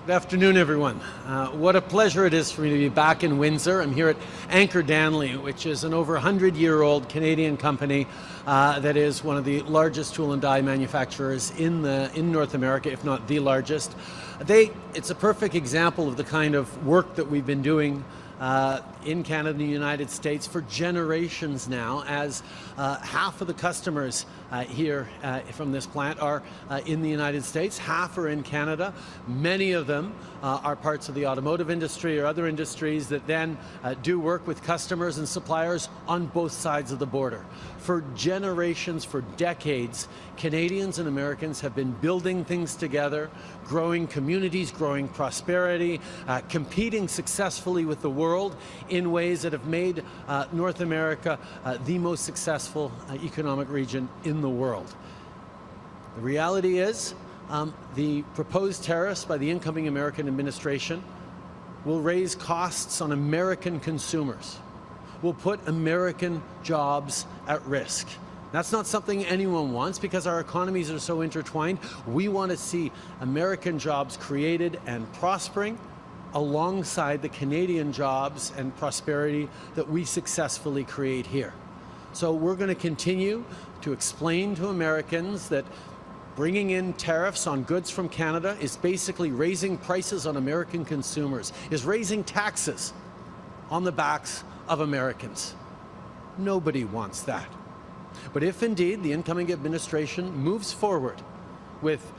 Good afternoon, everyone. What a pleasure it is for me to be back in Windsor. I'm here at Anchor Danley, which is an over 100-year-old Canadian company that is one of the largest tool and die manufacturers in North America, if not the largest. It's a perfect example of the kind of work that we've been doing in Canada and the United States for generations now, as half of the customers here from this plant are in the United States, half are in Canada. Many of them are parts of the automotive industry or other industries that then do work with customers and suppliers on both sides of the border. For generations, for decades, Canadians and Americans have been building things together, growing communities, growing prosperity, competing successfully with the world in ways that have made North America the most successful economic region in the world. The reality is the proposed tariffs by the incoming American administration will raise costs on American consumers, will put American jobs at risk. That's not something anyone wants because our economies are so intertwined. We want to see American jobs created and prospering alongside the Canadian jobs and prosperity that we successfully create here. So we're going to continue to explain to Americans that bringing in tariffs on goods from Canada is basically raising prices on American consumers, is raising taxes on the backs of Americans. Nobody wants that. But if indeed the incoming administration moves forward with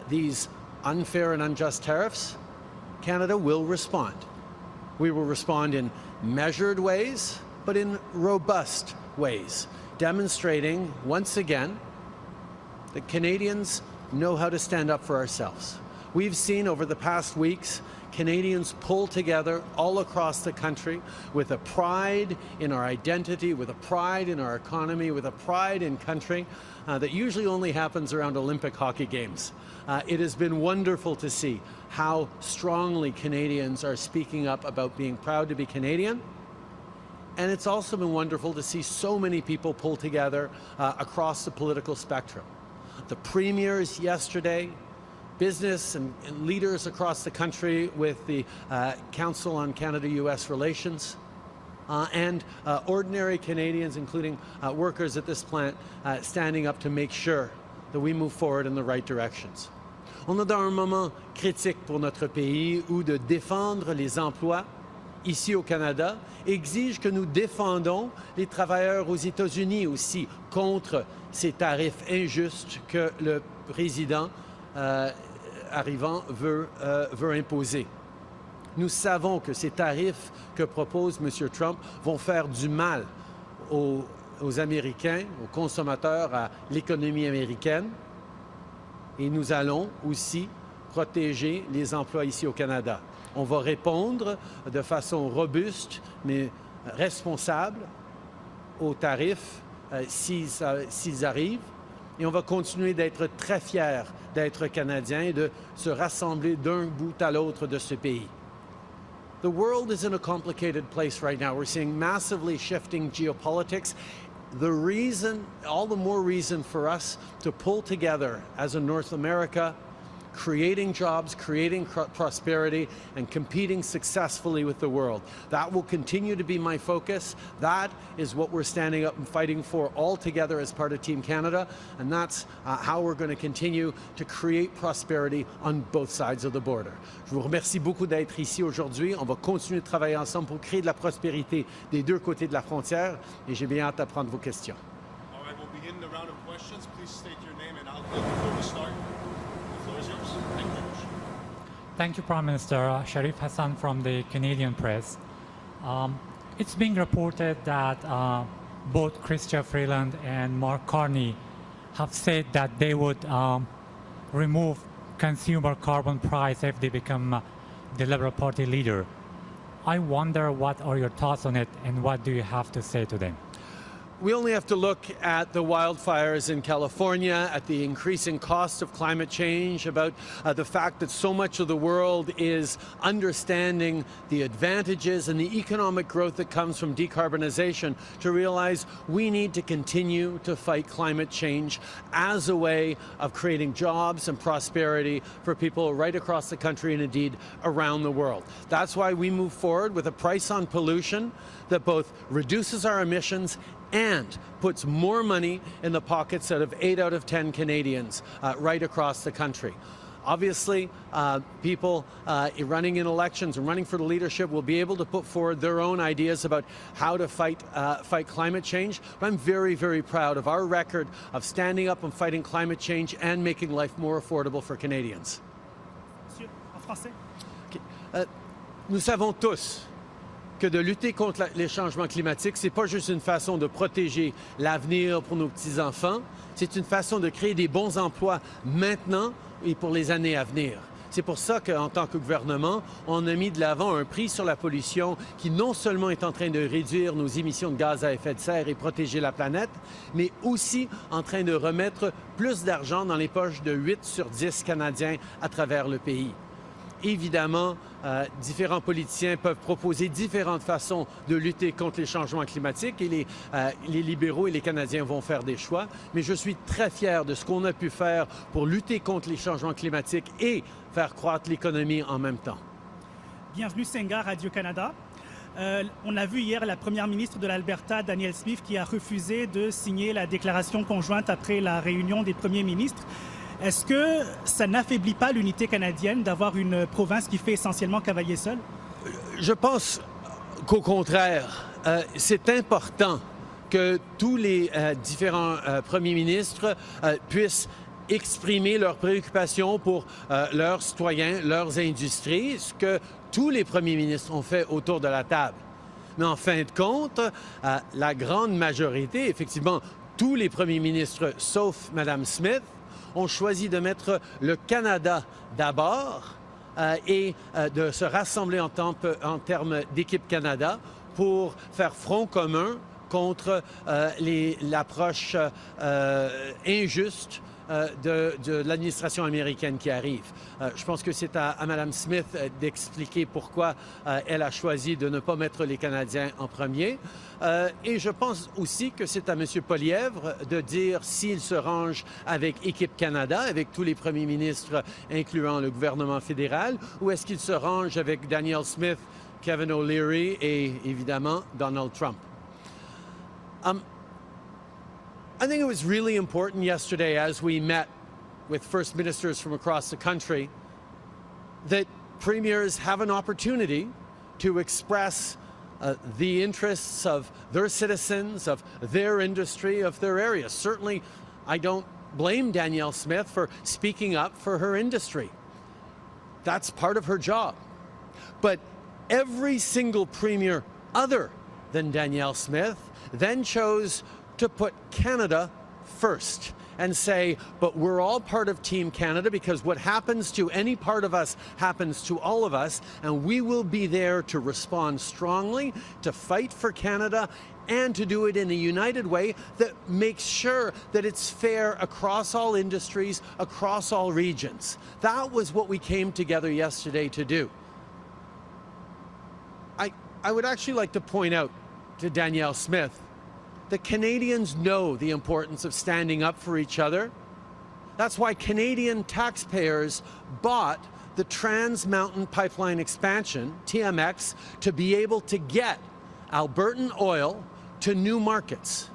these unfair and unjust tariffs, Canada will respond. We will respond in measured ways, but in robust ways, demonstrating once again that Canadians know how to stand up for ourselves. We've seen over the past weeks Canadians pull together all across the country with a pride in our identity, with a pride in our economy, with a pride in country that usually only happens around Olympic hockey games. It has been wonderful to see how strongly Canadians are speaking up about being proud to be Canadian. And it's also been wonderful to see so many people pull together across the political spectrum. The premiers yesterday, business and leaders across the country with the Council on Canada-US Relations, and ordinary Canadians, including workers at this plant, standing up to make sure that we move forward in the right directions. On est dans un moment critique pour notre pays où de défendre les emplois ici au Canada exige que nous défendons les travailleurs aux États-Unis aussi contre ces tarifs injustes que le président arrivant veut imposer. Nous savons que ces tarifs que propose M. Trump vont faire du mal aux Américains, aux consommateurs, à l'économie américaine. Et nous allons aussi protéger les emplois ici au Canada. On va répondre de façon robuste mais responsable aux tarifs s'ils arrivent. Et on va continuer d'être très fiers d'être Canadiens et de se rassembler d'un bout à l'autre de ce pays. The world is in a complicated place right now. We're seeing massively shifting geopolitics. The reason, all the more reason for us to pull together as a North America, creating jobs, creating prosperity, and competing successfully with the world. That will continue to be my focus. That is what we're standing up and fighting for all together as part of Team Canada, and that's how we're going to continue to create prosperity on both sides of the border. Je vous remercie beaucoup d'être ici aujourd'hui. On va continuer de travailler ensemble pour créer de la prospérité des deux côtés de la frontière, et j'ai bien hâte à prendre vos questions. All right, we'll begin the round of questions. Please state your name and outlook before we start. Thank you, Prime Minister. Sharif Hassan from the Canadian Press. It's being reported that both Chrystia Freeland and Mark Carney have said that they would remove consumer carbon price if they become the Liberal Party leader. I wonder what are your thoughts on it and what do you have to say to them? We only have to look at the wildfires in California, at the increasing cost of climate change, about the fact that so much of the world is understanding the advantages and the economic growth that comes from decarbonization to realize we need to continue to fight climate change as a way of creating jobs and prosperity for people right across the country and indeed around the world. That's why we move forward with a price on pollution that both reduces our emissions and puts more money in the pockets of 8 out of 10 Canadians right across the country. Obviously, people running in elections and running for the leadership will be able to put forward their own ideas about how to fight climate change. But I'm very, very proud of our record of standing up and fighting climate change and making life more affordable for Canadians. Monsieur, en français. Okay. Nous savons tous que de lutter contre les changements climatiques, c'est pas juste une façon de protéger l'avenir pour nos petits-enfants, c'est une façon de créer des bons emplois maintenant et pour les années à venir. C'est pour ça qu'en tant que gouvernement, on a mis de l'avant un prix sur la pollution qui non seulement est en train de réduire nos émissions de gaz à effet de serre et protéger la planète, mais aussi en train de remettre plus d'argent dans les poches de 8 sur 10 Canadiens à travers le pays. Évidemment, différents politiciens peuvent proposer différentes façons de lutter contre les changements climatiques et les libéraux et les Canadiens vont faire des choix. Mais je suis très fier de ce qu'on a pu faire pour lutter contre les changements climatiques et faire croître l'économie en même temps. Bienvenue Senga, Radio-Canada. On a vu hier la première ministre de l'Alberta, Danielle Smith, qui a refusé de signer la déclaration conjointe après la réunion des premiers ministres. Est-ce que ça n'affaiblit pas l'unité canadienne d'avoir une province qui fait essentiellement cavalier seul? Je pense qu'au contraire, c'est important que tous les différents premiers ministres puissent exprimer leurs préoccupations pour leurs citoyens, leurs industries, ce que tous les premiers ministres ont fait autour de la table. Mais en fin de compte, la grande majorité, effectivement, tous les premiers ministres, sauf Mme Smith, ont choisi de mettre le Canada d'abord et de se rassembler en termes d'équipe Canada pour faire front commun contre l'approche injuste de l'administration américaine qui arrive. Je pense que c'est à Mme Smith d'expliquer pourquoi elle a choisi de ne pas mettre les Canadiens en premier. Et je pense aussi que c'est à M. Poilievre de dire s'il se range avec Équipe Canada, avec tous les premiers ministres, incluant le gouvernement fédéral, ou est-ce qu'il se range avec Danielle Smith, Kevin O'Leary et évidemment Donald Trump. I think it was really important yesterday as we met with first ministers from across the country that premiers have an opportunity to express the interests of their citizens, of their industry, of their area. Certainly, I don't blame Danielle Smith for speaking up for her industry. That's part of her job. But every single premier other than Danielle Smith then chose to put Canada first and say, but we're all part of Team Canada because what happens to any part of us happens to all of us, and we will be there to respond strongly, to fight for Canada, and to do it in a united way that makes sure that it's fair across all industries, across all regions. That was what we came together yesterday to do. I would actually like to point out to Danielle Smith that Canadians know the importance of standing up for each other. That's why Canadian taxpayers bought the Trans Mountain Pipeline expansion, TMX, to be able to get Albertan oil to new markets.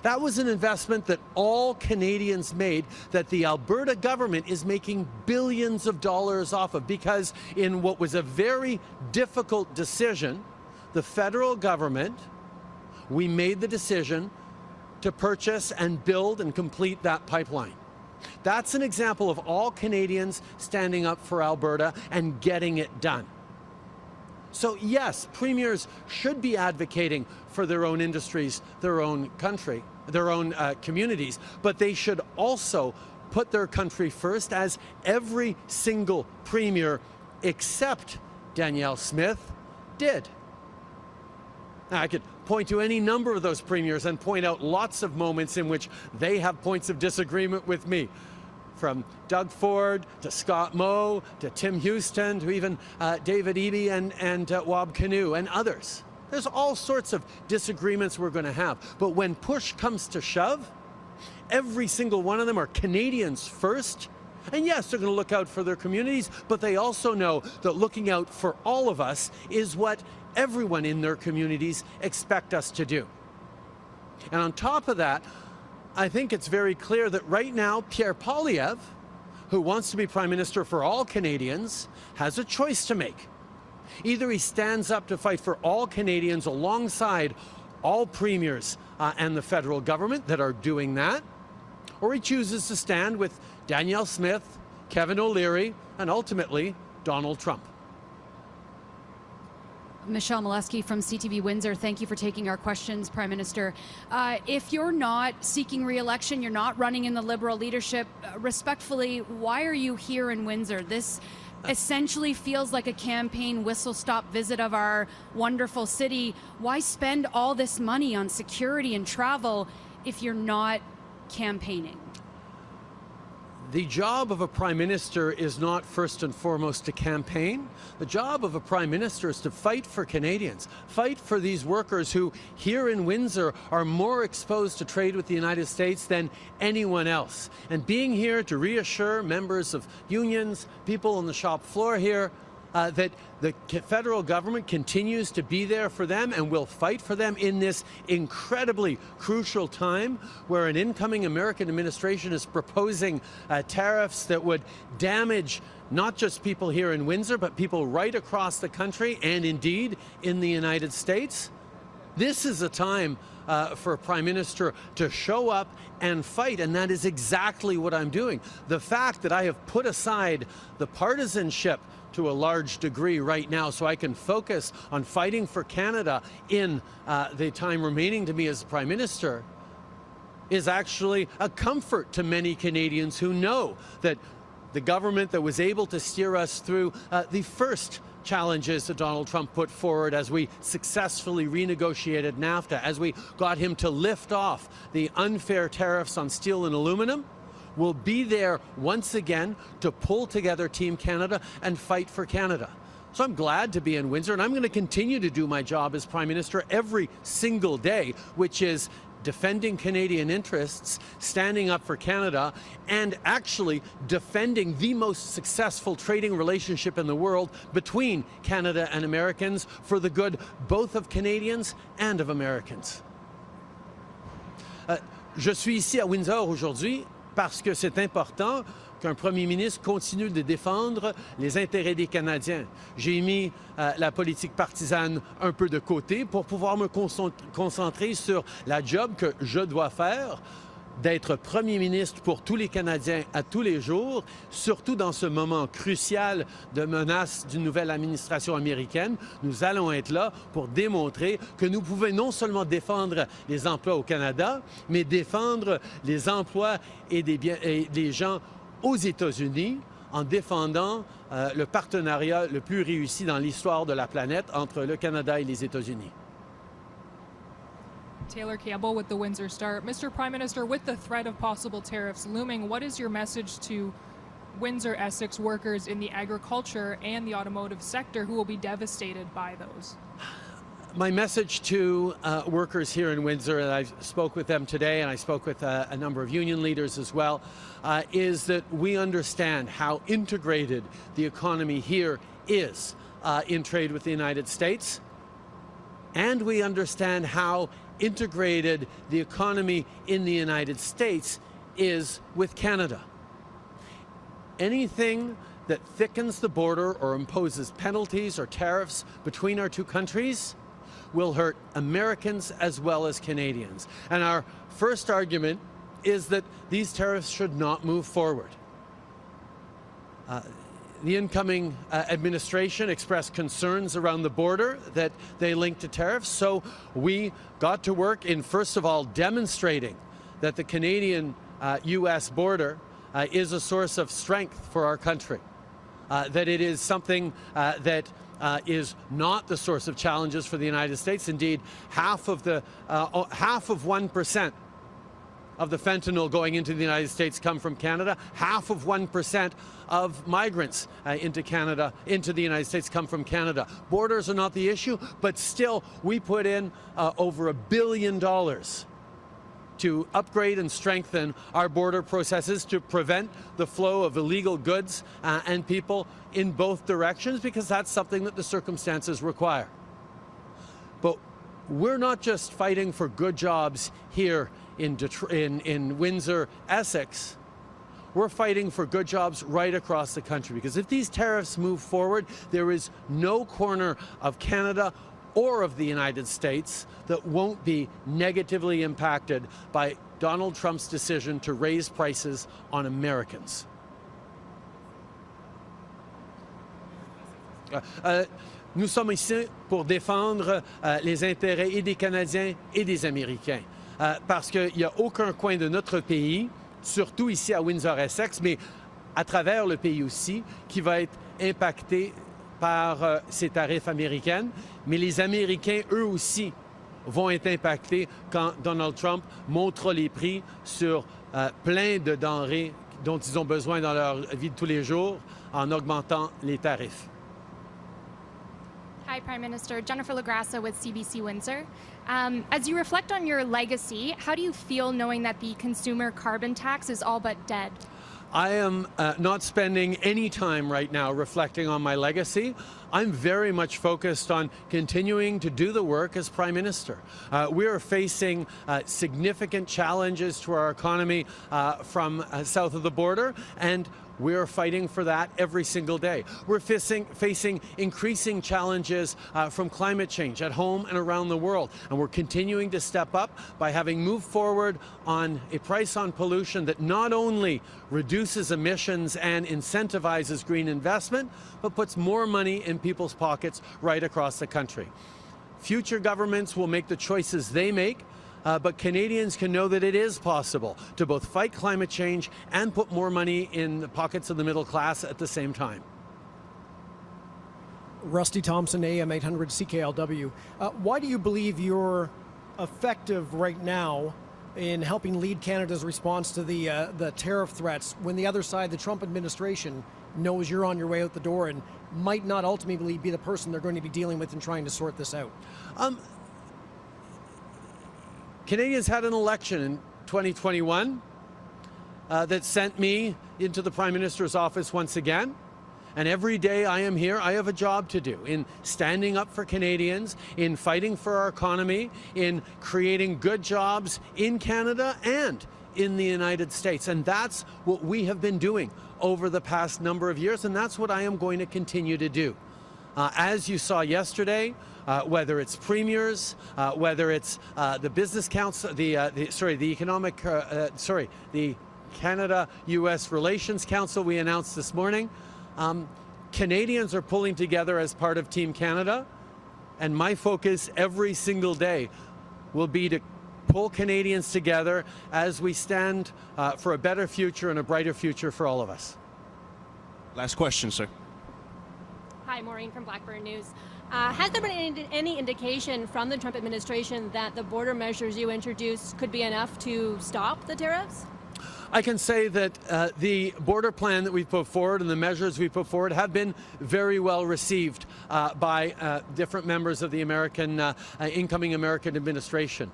That was an investment that all Canadians made that the Alberta government is making billions of dollars off of, because in what was a very difficult decision, the federal government, we made the decision to purchase and build and complete that pipeline. That's an example of all Canadians standing up for Alberta and getting it done. So yes, premiers should be advocating for their own industries, their own country, their own communities, but they should also put their country first, as every single premier except Danielle Smith did. Now, I could point to any number of those premiers and point out lots of moments in which they have points of disagreement with me. From Doug Ford to Scott Moe to Tim Houston to even David Eby and Wab Kinew and others. There's all sorts of disagreements we're going to have. But when push comes to shove, every single one of them are Canadians first. And yes, they're going to look out for their communities, but they also know that looking out for all of us is what everyone in their communities expect us to do. And on top of that, I think it's very clear that right now, Pierre Poilievre, who wants to be Prime Minister for all Canadians, has a choice to make. Either he stands up to fight for all Canadians alongside all premiers and the federal government that are doing that, or he chooses to stand with Danielle Smith, Kevin O'Leary, and ultimately Donald Trump. Michelle Molesky from CTV Windsor, thank you for taking our questions, Prime Minister. If you're not seeking re-election, you're not running in the Liberal leadership, respectfully, why are you here in Windsor? This essentially feels like a campaign whistle-stop visit of our wonderful city. Why spend all this money on security and travel if you're not campaigning? The job of a Prime Minister is not first and foremost to campaign. The job of a Prime Minister is to fight for Canadians, fight for these workers who here in Windsor are more exposed to trade with the United States than anyone else. And being here to reassure members of unions, people on the shop floor here, that the federal government continues to be there for them and will fight for them in this incredibly crucial time where an incoming American administration is proposing tariffs that would damage not just people here in Windsor, but people right across the country and indeed in the United States. This is a time for a Prime Minister to show up and fight, and that is exactly what I'm doing. The fact that I have put aside the partisanship to a large degree right now so I can focus on fighting for Canada in the time remaining to me as Prime Minister is actually a comfort to many Canadians who know that the government that was able to steer us through the first challenges that Donald Trump put forward as we successfully renegotiated NAFTA, as we got him to lift off the unfair tariffs on steel and aluminum, will be there once again to pull together Team Canada and fight for Canada. So I'm glad to be in Windsor, and I'm going to continue to do my job as Prime Minister every single day, which is defending Canadian interests, standing up for Canada, and actually defending the most successful trading relationship in the world between Canada and Americans for the good both of Canadians and of Americans. Je suis ici à Windsor aujourd'hui parce que c'est important qu'un premier ministre continue de défendre les intérêts des Canadiens. J'ai mis la politique partisane un peu de côté pour pouvoir me concentrer sur la job que je dois faire, d'être premier ministre pour tous les Canadiens à tous les jours, surtout dans ce moment crucial de menace d'une nouvelle administration américaine. Nous allons être là pour démontrer que nous pouvons non seulement défendre les emplois au Canada, mais défendre les emplois et des gens aux États-Unis en défendant le partenariat le plus réussi dans l'histoire de la planète entre le Canada et les États-Unis. Taylor Campbell with the Windsor Star. Mr. Prime Minister, with the threat of possible tariffs looming, what is your message to Windsor-Essex workers in the agriculture and the automotive sector who will be devastated by those? My message to workers here in Windsor, and I spoke with them today, and I spoke with a number of union leaders as well, is that we understand how integrated the economy here is in trade with the United States, and we understand how integrated the economy in the United States is with Canada. Anything that thickens the border or imposes penalties or tariffs between our two countries will hurt Americans as well as Canadians. And our first argument is that these tariffs should not move forward. The incoming administration expressed concerns around the border that they link to tariffs, so we got to work in, first of all, demonstrating that the Canadian-U.S. border is a source of strength for our country. that it is something that is not the source of challenges for the United States. Indeed, half of 1% of the fentanyl going into the United States come from Canada. Half of 1% of migrants into Canada, into the United States, come from Canada. Borders are not the issue, but still, we put in over $1 billion to upgrade and strengthen our border processes to prevent the flow of illegal goods and people in both directions, because that's something that the circumstances require. But we're not just fighting for good jobs here in Windsor, Essex. We're fighting for good jobs right across the country, because if these tariffs move forward, there is no corner of Canada or of the United States that won't be negatively impacted by Donald Trump's decision to raise prices on Americans. Nous sommes ici pour défendre les intérêts et des Canadiens et des Américains. Parce qu'il n'y a aucun coin de notre pays, surtout ici à Windsor-Essex, mais à travers le pays aussi, qui va être impacté par ces tarifs américains. Mais les Américains, eux aussi, vont être impactés quand Donald Trump montre les prix sur plein de denrées dont ils ont besoin dans leur vie de tous les jours en augmentant les tarifs. Hi, Prime Minister. Jennifer LaGrassa with CBC Windsor. As you reflect on your legacy, how do you feel knowing that the consumer carbon tax is all but dead? I am not spending any time right now reflecting on my legacy. I'm very much focused on continuing to do the work as Prime Minister. We are facing significant challenges to our economy from south of the border, and we are fighting for that every single day. We're facing increasing challenges from climate change at home and around the world. And we're continuing to step up by having moved forward on a price on pollution that not only reduces emissions and incentivizes green investment, but puts more money in people's pockets right across the country. Future governments will make the choices they make, but Canadians can know that it is possible to both fight climate change and put more money in the pockets of the middle class at the same time. Rusty Thompson, AM 800 CKLW. Why do you believe you're effective right now in helping lead Canada's response to the tariff threats when the other side, the Trump administration, knows you're on your way out the door and might not ultimately be the person they're going to be dealing with and trying to sort this out? Canadians had an election in 2021 that sent me into the Prime Minister's office once again. And every day I am here, I have a job to do in standing up for Canadians, in fighting for our economy, in creating good jobs in Canada and in the United States. And that's what we have been doing over the past number of years, and that's what I am going to continue to do. As you saw yesterday, whether it's premiers, whether it's the Business Council, the Canada-U.S. Relations Council we announced this morning, Canadians are pulling together as part of Team Canada, and my focus every single day will be to pull Canadians together as we stand for a better future and a brighter future for all of us. Last question, sir. Hi, Maureen from Blackburn News. Has there been any indication from the Trump administration that the border measures you introduced could be enough to stop the tariffs? I can say that the border plan that we put forward and the measures we put forward have been very well received by different members of the incoming American administration.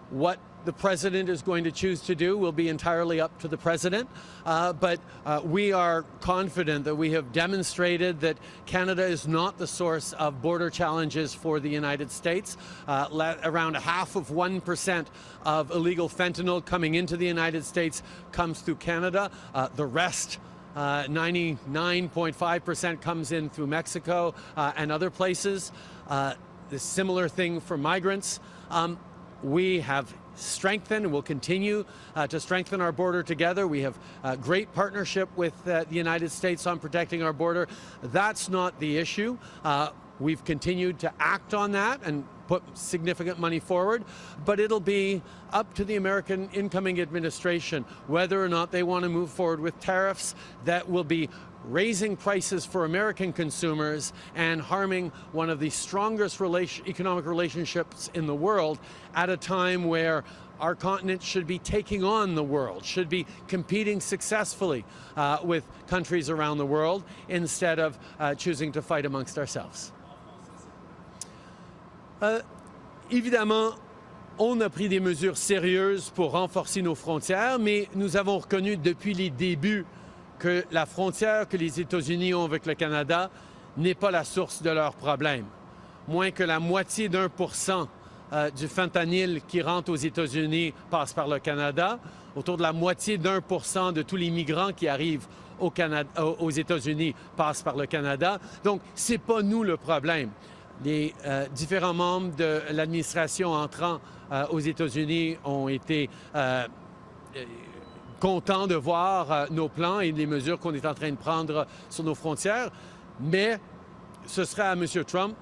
What the president is going to choose to do will be entirely up to the president, but we are confident that we have demonstrated that Canada is not the source of border challenges for the United States. Around 1% of illegal fentanyl coming into the United States comes through Canada. The rest, 99.5%, comes in through Mexico and other places. The similar thing for migrants. We have strengthened and will continue to strengthen our border together. We have a great partnership with the United States on protecting our border. That's not the issue. We've continued to act on that, and put significant money forward, but it'll be up to the American incoming administration whether or not they want to move forward with tariffs that will be raising prices for American consumers and harming one of the strongest economic relationships in the world at a time where our continent should be taking on the world, should be competing successfully with countries around the world instead of choosing to fight amongst ourselves. Évidemment, on a pris des mesures sérieuses pour renforcer nos frontières, mais nous avons reconnu depuis les débuts que la frontière que les États-Unis ont avec le Canada n'est pas la source de leurs problèmes. Moins que la moitié d'1% du fentanyl qui rentre aux États-Unis passe par le Canada. Autour de la moitié d'1% de tous les migrants qui arrivent aux États-Unis passent par le Canada. Donc, ce n'est pas nous le problème. Les différents membres de l'administration entrant aux États-Unis ont été contents de voir nos plans et les mesures qu'on est en train de prendre sur nos frontières. Mais ce sera à M. Trump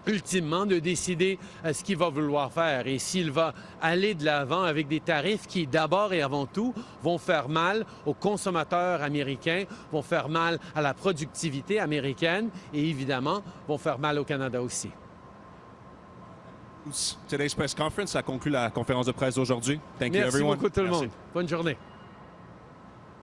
ultimement de décider ce qu'il va vouloir faire et s'il va aller de l'avant avec des tarifs qui, d'abord et avant tout, vont faire mal aux consommateurs américains, vont faire mal à la productivité américaine et, évidemment, vont faire mal au Canada aussi. Today's press conference, ça conclut la conférence de presse d'aujourd'hui. Thank you, Merci everyone. beaucoup tout le Merci. monde. Bonne journée.